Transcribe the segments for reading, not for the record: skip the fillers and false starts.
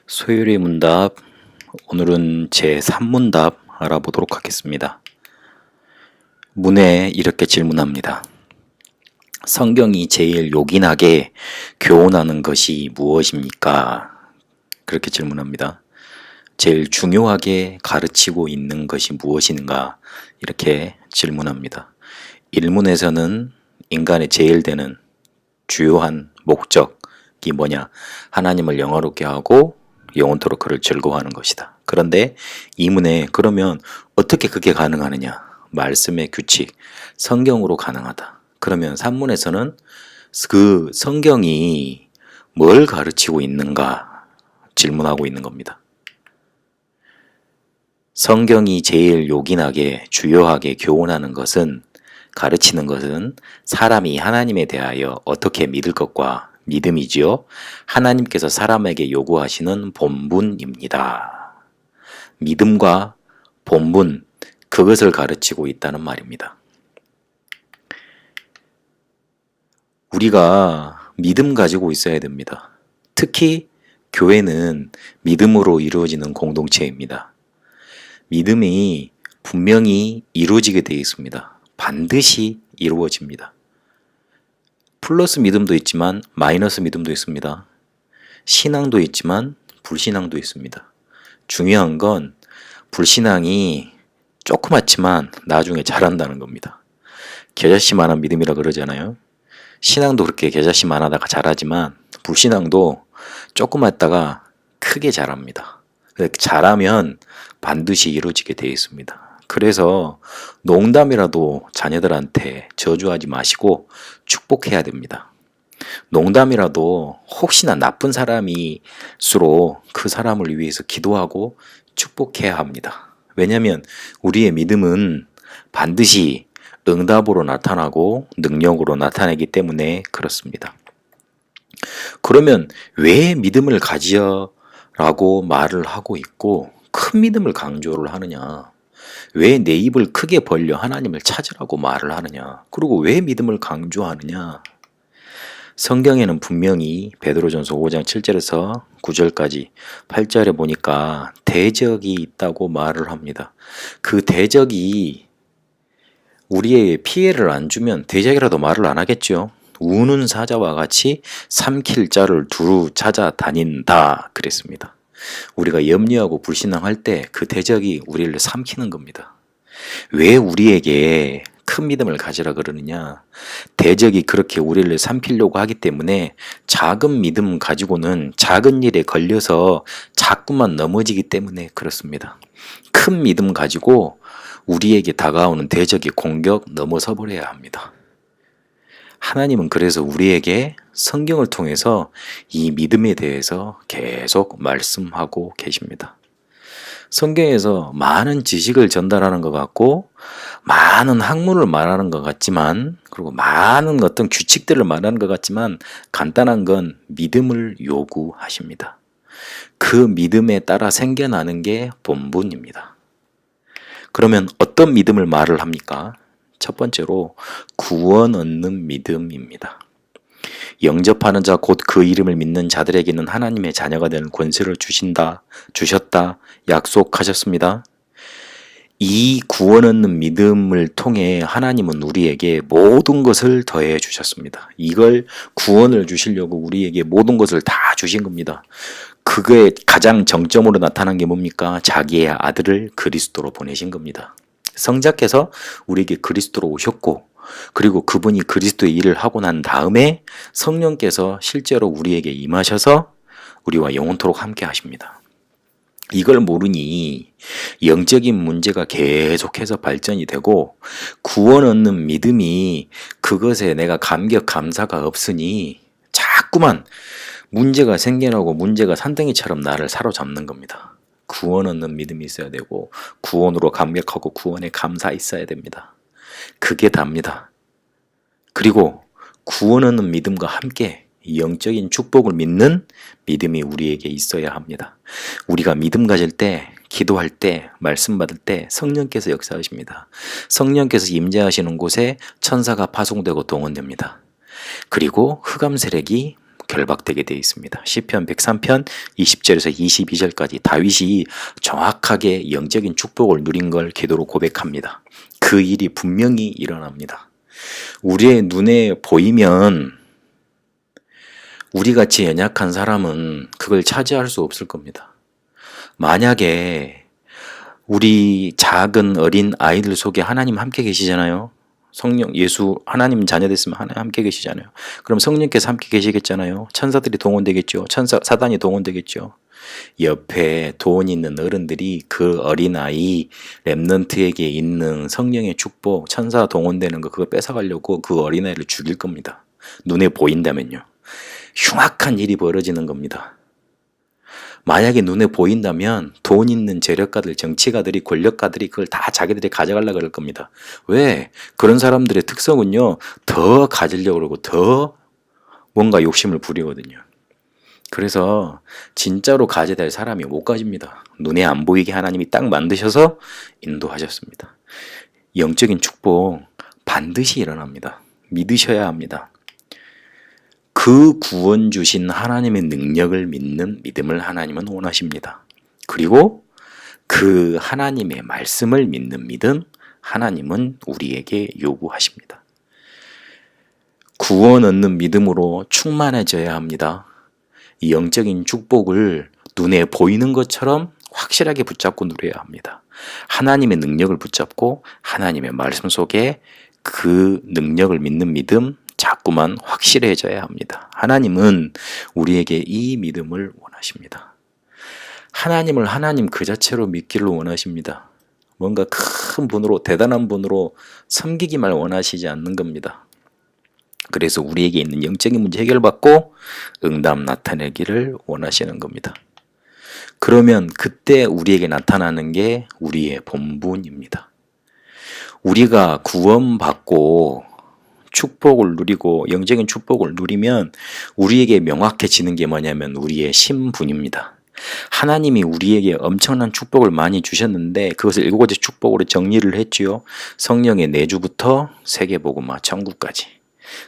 소율의 문답, 오늘은 제3문답 알아보도록 하겠습니다. 문에 이렇게 질문합니다. 성경이 제일 요긴하게 교훈하는 것이 무엇입니까? 그렇게 질문합니다. 제일 중요하게 가르치고 있는 것이 무엇인가? 이렇게 질문합니다. 일문에서는 인간의 제일 되는 주요한 목적이 뭐냐? 하나님을 영화롭게 하고 영원토록 그를 즐거워하는 것이다. 그런데 이문에 그러면 어떻게 그게 가능하느냐? 말씀의 규칙, 성경으로 가능하다. 그러면 산문에서는 그 성경이 뭘 가르치고 있는가 질문하고 있는 겁니다. 성경이 제일 요긴하게 주요하게 교훈하는 것은 가르치는 것은 사람이 하나님에 대하여 어떻게 믿을 것과 믿음이지요. 하나님께서 사람에게 요구하시는 본분입니다. 믿음과 본분, 그것을 가르치고 있다는 말입니다. 우리가 믿음 가지고 있어야 됩니다. 특히 교회는 믿음으로 이루어지는 공동체입니다. 믿음이 분명히 이루어지게 되어 있습니다. 반드시 이루어집니다. 플러스 믿음도 있지만 마이너스 믿음도 있습니다. 신앙도 있지만 불신앙도 있습니다. 중요한 건 불신앙이 조그맣지만 나중에 자란다는 겁니다. 겨자씨만한 믿음이라 그러잖아요. 신앙도 그렇게 겨자씨만하다가 자라지만 불신앙도 조그맣다가 크게 자랍니다. 자라면 반드시 이루어지게 되어 있습니다. 그래서 농담이라도 자녀들한테 저주하지 마시고 축복해야 됩니다. 농담이라도 혹시나 나쁜 사람일수록 그 사람을 위해서 기도하고 축복해야 합니다. 왜냐하면 우리의 믿음은 반드시 응답으로 나타나고 능력으로 나타나기 때문에 그렇습니다. 그러면 왜 믿음을 가지라고 말을 하고 있고 큰 믿음을 강조를 하느냐? 왜 내 입을 크게 벌려 하나님을 찾으라고 말을 하느냐? 그리고 왜 믿음을 강조하느냐? 성경에는 분명히 베드로전서 5장 7절에서 9절까지 8절에 보니까 대적이 있다고 말을 합니다. 그 대적이 우리에게 피해를 안 주면 대적이라도 말을 안 하겠죠. 우는 사자와 같이 삼킬 자를 두루 찾아다닌다 그랬습니다. 우리가 염려하고 불신앙할 때 그 대적이 우리를 삼키는 겁니다. 왜 우리에게 큰 믿음을 가지라 그러느냐? 대적이 그렇게 우리를 삼키려고 하기 때문에 작은 믿음 가지고는 작은 일에 걸려서 자꾸만 넘어지기 때문에 그렇습니다. 큰 믿음 가지고 우리에게 다가오는 대적의 공격 넘어서 버려야 합니다. 하나님은 그래서 우리에게 성경을 통해서 이 믿음에 대해서 계속 말씀하고 계십니다. 성경에서 많은 지식을 전달하는 것 같고 많은 학문을 말하는 것 같지만 그리고 많은 어떤 규칙들을 말하는 것 같지만 간단한 건 믿음을 요구하십니다. 그 믿음에 따라 생겨나는 게 본분입니다. 그러면 어떤 믿음을 말을 합니까? 첫 번째로 구원 얻는 믿음입니다. 영접하는 자 곧 그 이름을 믿는 자들에게는 하나님의 자녀가 되는 권세를 주셨다 약속하셨습니다. 이 구원 얻는 믿음을 통해 하나님은 우리에게 모든 것을 더해 주셨습니다. 이걸 구원을 주시려고 우리에게 모든 것을 다 주신 겁니다. 그게 가장 정점으로 나타난 게 뭡니까? 자기의 아들을 그리스도로 보내신 겁니다. 성자께서 우리에게 그리스도로 오셨고 그리고 그분이 그리스도의 일을 하고 난 다음에 성령께서 실제로 우리에게 임하셔서 우리와 영원토록 함께 하십니다. 이걸 모르니 영적인 문제가 계속해서 발전이 되고 구원 얻는 믿음이 그것에 내가 감격 감사가 없으니 자꾸만 문제가 생겨나고 문제가 산더미처럼 나를 사로잡는 겁니다. 구원 얻는 믿음이 있어야 되고 구원으로 감격하고 구원에 감사 있어야 됩니다. 그게 답니다. 그리고 구원 얻는 믿음과 함께 영적인 축복을 믿는 믿음이 우리에게 있어야 합니다. 우리가 믿음 가질 때, 기도할 때, 말씀 받을 때 성령께서 역사하십니다. 성령께서 임재하시는 곳에 천사가 파송되고 동원됩니다. 그리고 흑암 세력이 결박되게 되어 있습니다. 시편 103편 20절에서 22절까지 다윗이 정확하게 영적인 축복을 누린 걸 기도로 고백합니다. 그 일이 분명히 일어납니다. 우리의 눈에 보이면 우리같이 연약한 사람은 그걸 차지할 수 없을 겁니다. 만약에 우리 작은 어린 아이들 속에 하나님 함께 계시잖아요. 성령, 예수, 하나님 자녀 됐으면 하나님 함께 계시잖아요. 그럼 성령께서 함께 계시겠잖아요. 천사들이 동원되겠죠. 사단이 동원되겠죠. 옆에 돈 있는 어른들이 그 어린아이 렘넌트에게 있는 성령의 축복, 천사 동원되는 거 그거 뺏어가려고 그 어린아이를 죽일 겁니다. 눈에 보인다면요. 흉악한 일이 벌어지는 겁니다. 만약에 눈에 보인다면 돈 있는 재력가들, 정치가들이, 권력가들이 그걸 다 자기들이 가져가려고 그럴 겁니다. 왜? 그런 사람들의 특성은요, 더 가지려고 그러고 더 뭔가 욕심을 부리거든요. 그래서 진짜로 가져야 될 사람이 못 가집니다. 눈에 안 보이게 하나님이 딱 만드셔서 인도하셨습니다. 영적인 축복 반드시 일어납니다. 믿으셔야 합니다. 그 구원 주신 하나님의 능력을 믿는 믿음을 하나님은 원하십니다. 그리고 그 하나님의 말씀을 믿는 믿음 하나님은 우리에게 요구하십니다. 구원 얻는 믿음으로 충만해져야 합니다. 이 영적인 축복을 눈에 보이는 것처럼 확실하게 붙잡고 누려야 합니다. 하나님의 능력을 붙잡고 하나님의 말씀 속에 그 능력을 믿는 믿음 자꾸만 확실해져야 합니다. 하나님은 우리에게 이 믿음을 원하십니다. 하나님을 하나님 그 자체로 믿기를 원하십니다. 뭔가 큰 분으로, 대단한 분으로 섬기기만 원하시지 않는 겁니다. 그래서 우리에게 있는 영적인 문제 해결받고 응답 나타내기를 원하시는 겁니다. 그러면 그때 우리에게 나타나는 게 우리의 본분입니다. 우리가 구원받고 축복을 누리고 영적인 축복을 누리면 우리에게 명확해지는 게 뭐냐면 우리의 신분입니다. 하나님이 우리에게 엄청난 축복을 많이 주셨는데 그것을 7가지 축복으로 정리를 했지요. 성령의 내주부터 세계복음화 천국까지.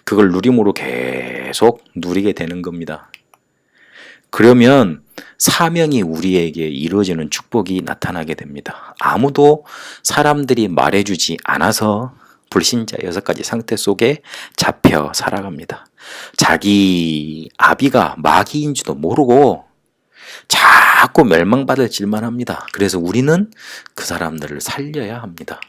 그걸 누림으로 계속 누리게 되는 겁니다. 그러면 사명이 우리에게 이루어지는 축복이 나타나게 됩니다. 아무도 사람들이 말해주지 않아서 불신자 6가지 상태 속에 잡혀 살아갑니다. 자기 아비가 마귀인지도 모르고 자꾸 멸망받을 질만 합니다. 그래서 우리는 그 사람들을 살려야 합니다.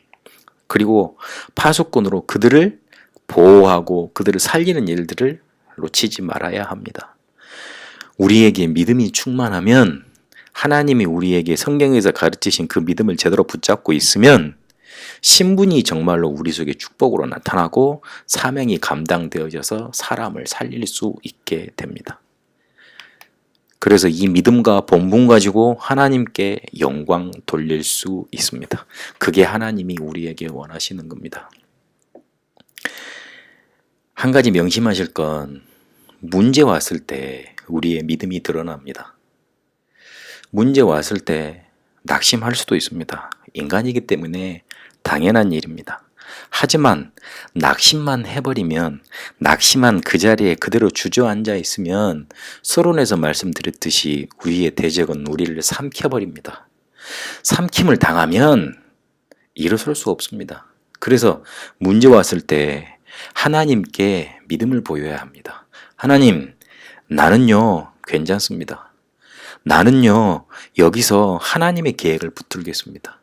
그리고 파수꾼으로 그들을 보호하고 그들을 살리는 일들을 놓치지 말아야 합니다. 우리에게 믿음이 충만하면 하나님이 우리에게 성경에서 가르치신 그 믿음을 제대로 붙잡고 있으면 신분이 정말로 우리 속에 축복으로 나타나고 사명이 감당되어져서 사람을 살릴 수 있게 됩니다. 그래서 이 믿음과 본분 가지고 하나님께 영광 돌릴 수 있습니다. 그게 하나님이 우리에게 원하시는 겁니다. 한 가지 명심하실 건 문제 왔을 때 우리의 믿음이 드러납니다. 문제 왔을 때 낙심할 수도 있습니다. 인간이기 때문에 당연한 일입니다. 하지만 낙심만 해버리면 낙심한 그 자리에 그대로 주저앉아 있으면 서론에서 말씀드렸듯이 우리의 대적은 우리를 삼켜버립니다. 삼킴을 당하면 일어설 수 없습니다. 그래서 문제 왔을 때 하나님께 믿음을 보여야 합니다. 하나님, 나는요 괜찮습니다. 나는요 여기서 하나님의 계획을 붙들겠습니다.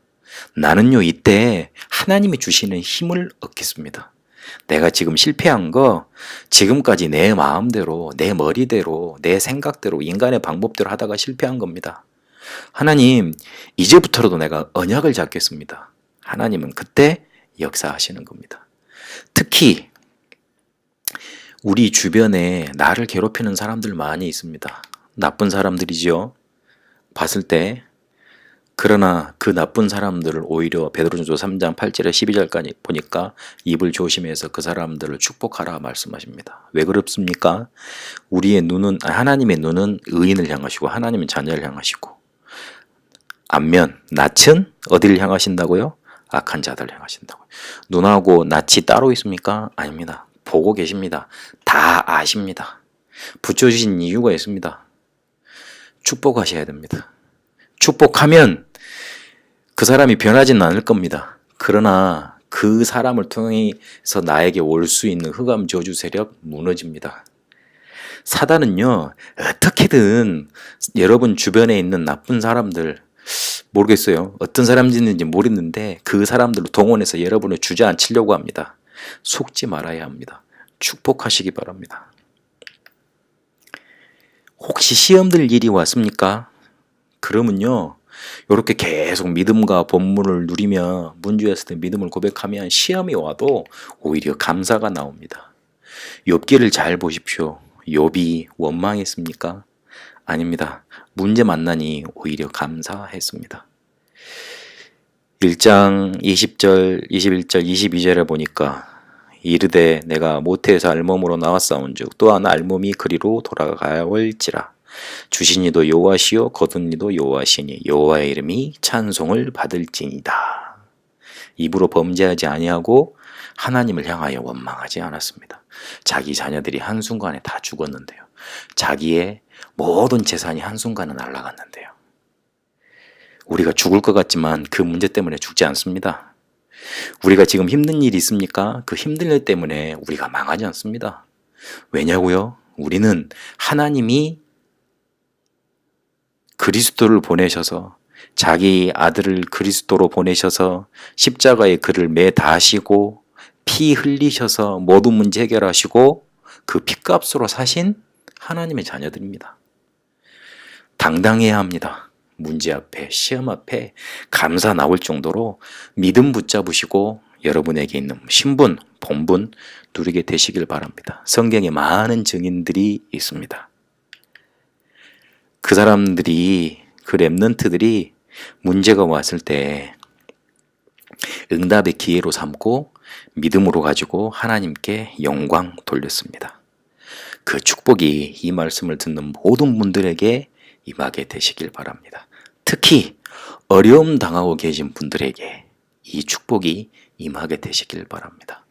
나는요 이때 하나님이 주시는 힘을 얻겠습니다. 내가 지금 실패한 거 지금까지 내 마음대로, 내 머리대로, 내 생각대로, 인간의 방법대로 하다가 실패한 겁니다. 하나님, 이제부터라도 내가 언약을 잡겠습니다. 하나님은 그때 역사하시는 겁니다. 특히 우리 주변에 나를 괴롭히는 사람들 많이 있습니다. 나쁜 사람들이지요. 봤을 때. 그러나 그 나쁜 사람들을 오히려 베드로전서 3장 8절에 12절까지 보니까 입을 조심해서 그 사람들을 축복하라 말씀하십니다. 왜 그렇습니까? 우리의 눈은, 하나님의 눈은 의인을 향하시고 하나님은 자녀를 향하시고, 안면, 낯은 어디를 향하신다고요? 악한 자들을 향하신다고요. 눈하고 낯이 따로 있습니까? 아닙니다. 보고 계십니다. 다 아십니다. 붙여주신 이유가 있습니다. 축복하셔야 됩니다. 축복하면 그 사람이 변하지는 않을 겁니다. 그러나 그 사람을 통해서 나에게 올 수 있는 흑암 저주 세력 무너집니다. 사단은요, 어떻게든 여러분 주변에 있는 나쁜 사람들, 모르겠어요. 어떤 사람인지 모르겠는데 그 사람들을 동원해서 여러분을 주저앉히려고 합니다. 속지 말아야 합니다. 축복하시기 바랍니다. 혹시 시험 들 일이 왔습니까? 그러면요, 이렇게 계속 믿음과 본문을 누리며 문제였을 때 믿음을 고백하면 시험이 와도 오히려 감사가 나옵니다. 욥기를 잘 보십시오. 욥이 원망했습니까? 아닙니다. 문제 만나니 오히려 감사했습니다. 1장 20절, 21절, 22절에 보니까 이르되 내가 모태에서 알몸으로 나왔사온즉 또한 알몸이 그리로 돌아가올지라. 주신 이도 여호와시요 거둔 이도 여호와시니 여호와의 이름이 찬송을 받을지니이다. 입으로 범죄하지 아니하고 하나님을 향하여 원망하지 않았습니다. 자기 자녀들이 한순간에 다 죽었는데요. 자기의 모든 재산이 한순간에 날아갔는데요. 우리가 죽을 것 같지만 그 문제 때문에 죽지 않습니다. 우리가 지금 힘든 일이 있습니까? 그 힘든 일 때문에 우리가 망하지 않습니다. 왜냐고요? 우리는 하나님이 그리스도를 보내셔서 자기 아들을 그리스도로 보내셔서 십자가에 그를 매다하시고 피 흘리셔서 모든 문제 해결하시고 그 피값으로 사신 하나님의 자녀들입니다. 당당해야 합니다. 문제 앞에, 시험 앞에 감사 나올 정도로 믿음 붙잡으시고 여러분에게 있는 신분, 본분 누리게 되시길 바랍니다. 성경에 많은 증인들이 있습니다. 그 사람들이, 그 렘넌트들이 문제가 왔을 때 응답의 기회로 삼고 믿음으로 가지고 하나님께 영광 돌렸습니다. 그 축복이 이 말씀을 듣는 모든 분들에게 임하게 되시길 바랍니다. 특히 어려움 당하고 계신 분들에게 이 축복이 임하게 되시길 바랍니다.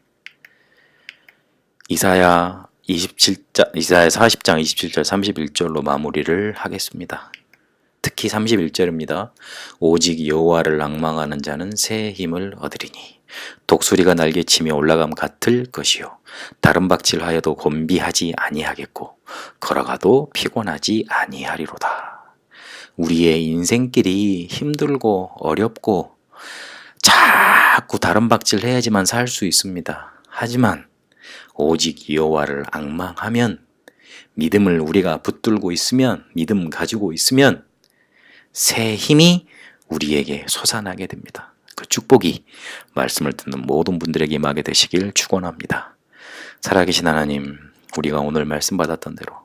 이사야 40장 27절 31절로 마무리를 하겠습니다. 특히 31절입니다. 오직 여호와를 앙망하는 자는 새 힘을 얻으리니 독수리가 날개치며 올라감 같을 것이요 다른 박질하여도 곤비하지 아니하겠고 걸어가도 피곤하지 아니하리로다. 우리의 인생길이 힘들고 어렵고 자꾸 다른 박질 해야지만 살 수 있습니다. 하지만 오직 여호와를 앙망하면, 믿음을 우리가 붙들고 있으면, 믿음 가지고 있으면 새 힘이 우리에게 솟아나게 됩니다. 그 축복이 말씀을 듣는 모든 분들에게 임하게 되시길 축원합니다. 살아계신 하나님, 우리가 오늘 말씀 받았던 대로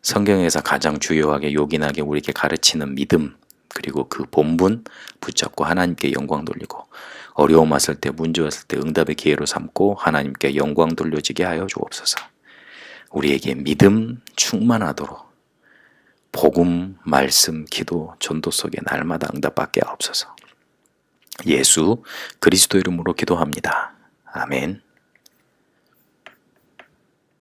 성경에서 가장 주요하게 요긴하게 우리에게 가르치는 믿음, 그리고 그 본분 붙잡고 하나님께 영광 돌리고 어려움 왔을 때, 문제 왔을 때 응답의 기회로 삼고 하나님께 영광 돌려지게 하여 주옵소서. 우리에게 믿음 충만하도록 복음, 말씀, 기도, 전도 속에 날마다 응답받게 하옵소서. 예수 그리스도 이름으로 기도합니다. 아멘.